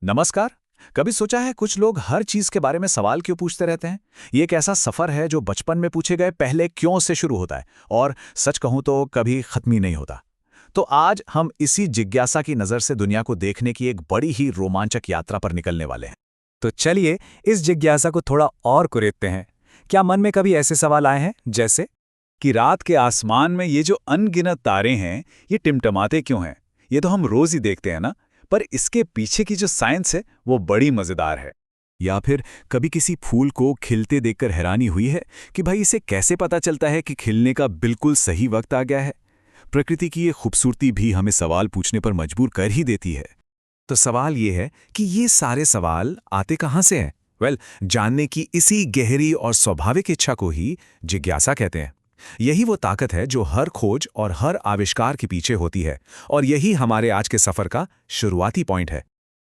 नमस्कार। कभी सोचा है कुछ लोग हर चीज के बारे में सवाल क्यों पूछते रहते हैं? ये एक ऐसा सफर है जो बचपन में पूछे गए पहले क्यों से शुरू होता है और सच कहूं तो कभी खत्म ही नहीं होता। तो आज हम इसी जिज्ञासा की नजर से दुनिया को देखने की एक बड़ी ही रोमांचक यात्रा पर निकलने वाले हैं। तो चलिए इस जिज्ञासा को थोड़ा और कुरेदते हैं। क्या मन में कभी ऐसे सवाल आए हैं जैसे कि रात के आसमान में ये जो अनगिनत तारे हैं, ये टिमटमाते क्यों हैं? ये तो हम रोज ही देखते हैं ना, पर इसके पीछे की जो साइंस है वो बड़ी मजेदार है। या फिर कभी किसी फूल को खिलते देखकर हैरानी हुई है कि भाई इसे कैसे पता चलता है कि खिलने का बिल्कुल सही वक्त आ गया है। प्रकृति की ये खूबसूरती भी हमें सवाल पूछने पर मजबूर कर ही देती है। तो सवाल ये है कि ये सारे सवाल आते कहाँ से हैं? जानने की इसी गहरी और स्वाभाविक इच्छा को ही जिज्ञासा कहते हैं। यही वो ताकत है जो हर खोज और हर आविष्कार के पीछे होती है, और यही हमारे आज के सफर का शुरुआती पॉइंट है।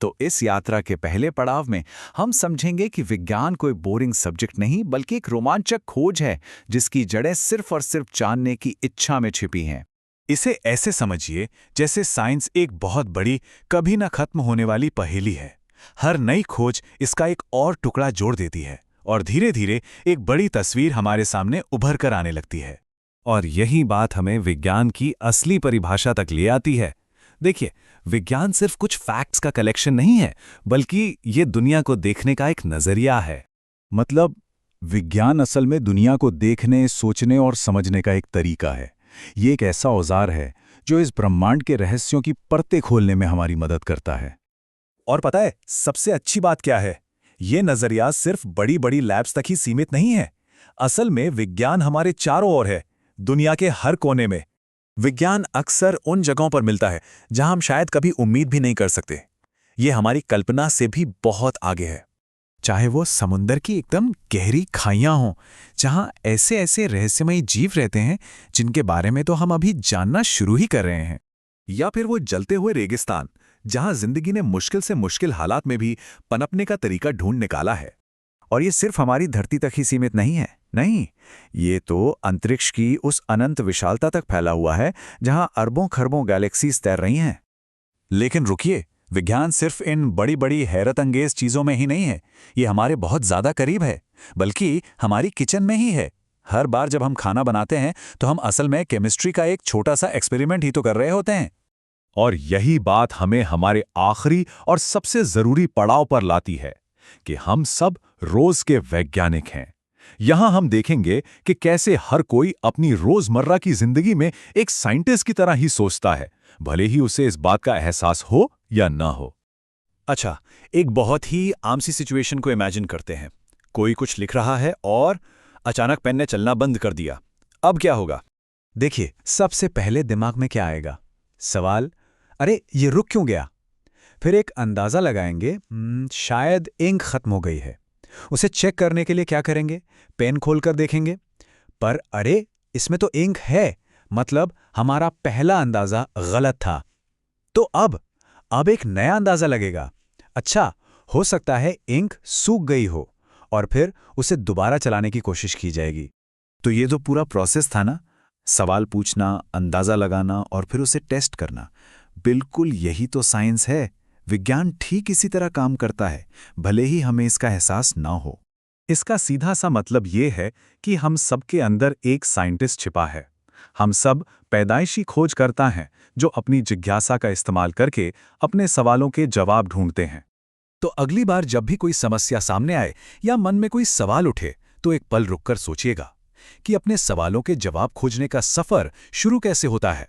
तो इस यात्रा के पहले पड़ाव में हम समझेंगे कि विज्ञान कोई बोरिंग सब्जेक्ट नहीं, बल्कि एक रोमांचक खोज है जिसकी जड़ें सिर्फ और सिर्फ जानने की इच्छा में छिपी हैं। इसे ऐसे समझिए जैसे साइंस एक बहुत बड़ी, कभी न खत्म होने वाली पहेली है। हर नई खोज इसका एक और टुकड़ा जोड़ देती है और धीरे धीरे एक बड़ी तस्वीर हमारे सामने उभर कर आने लगती है। और यही बात हमें विज्ञान की असली परिभाषा तक ले आती है। देखिए, विज्ञान सिर्फ कुछ फैक्ट्स का कलेक्शन नहीं है, बल्कि ये दुनिया को देखने का एक नजरिया है। मतलब विज्ञान असल में दुनिया को देखने, सोचने और समझने का एक तरीका है। ये एक ऐसा औजार है जो इस ब्रह्मांड के रहस्यों की परतें खोलने में हमारी मदद करता है। और पता है सबसे अच्छी बात क्या है? ये नजरिया सिर्फ बड़ी बड़ी लैब्स तक ही सीमित नहीं है। असल में विज्ञान हमारे चारों ओर है, दुनिया के हर कोने में। विज्ञान अक्सर उन जगहों पर मिलता है जहां हम शायद कभी उम्मीद भी नहीं कर सकते। ये हमारी कल्पना से भी बहुत आगे है। चाहे वो समुंदर की एकदम गहरी खाइयां हों, जहां ऐसे ऐसे रहस्यमयी जीव रहते हैं जिनके बारे में तो हम अभी जानना शुरू ही कर रहे हैं। या फिर वो जलते हुए रेगिस्तान, जहां जिंदगी ने मुश्किल से मुश्किल हालात में भी पनपने का तरीका ढूंढ निकाला है। और ये सिर्फ हमारी धरती तक ही सीमित नहीं है। नहीं, ये तो अंतरिक्ष की उस अनंत विशालता तक फैला हुआ है जहां अरबों खरबों गैलेक्सीज तैर रही हैं। लेकिन रुकिए, विज्ञान सिर्फ इन बड़ी बड़ी हैरत अंगेज चीजों में ही नहीं है। ये हमारे बहुत ज्यादा करीब है, बल्कि हमारी किचन में ही है। हर बार जब हम खाना बनाते हैं तो हम असल में केमिस्ट्री का एक छोटा सा एक्सपेरिमेंट ही तो कर रहे होते हैं। और यही बात हमें हमारे आखिरी और सबसे जरूरी पड़ाव पर लाती है कि हम सब रोज के वैज्ञानिक हैं। यहां हम देखेंगे कि कैसे हर कोई अपनी रोजमर्रा की जिंदगी में एक साइंटिस्ट की तरह ही सोचता है, भले ही उसे इस बात का एहसास हो या ना हो। अच्छा, एक बहुत ही आम सी सिचुएशन को इमेजिन करते हैं। कोई कुछ लिख रहा है और अचानक पेन ने चलना बंद कर दिया। अब क्या होगा? देखिए, सबसे पहले दिमाग में क्या आएगा? सवाल, अरे ये रुक क्यों गया? फिर एक अंदाजा लगाएंगे, शायद इंक खत्म हो गई है। उसे चेक करने के लिए क्या करेंगे? पेन खोलकर देखेंगे, पर अरे इसमें तो इंक है, मतलब हमारा पहला अंदाजा गलत था। तो अब एक नया अंदाजा लगेगा। अच्छा, हो सकता है इंक सूख गई हो, और फिर उसे दोबारा चलाने की कोशिश की जाएगी। तो ये तो पूरा प्रोसेस था ना, सवाल पूछना, अंदाजा लगाना और फिर उसे टेस्ट करना। बिल्कुल यही तो साइंस है। विज्ञान ठीक इसी तरह काम करता है, भले ही हमें इसका एहसास ना हो। इसका सीधा सा मतलब ये है कि हम सबके अंदर एक साइंटिस्ट छिपा है। हम सब पैदाइशी खोजकर्ता हैं जो अपनी जिज्ञासा का इस्तेमाल करके अपने सवालों के जवाब ढूंढते हैं। तो अगली बार जब भी कोई समस्या सामने आए या मन में कोई सवाल उठे, तो एक पल रुककर सोचिएगा कि अपने सवालों के जवाब खोजने का सफर शुरू कैसे होता है।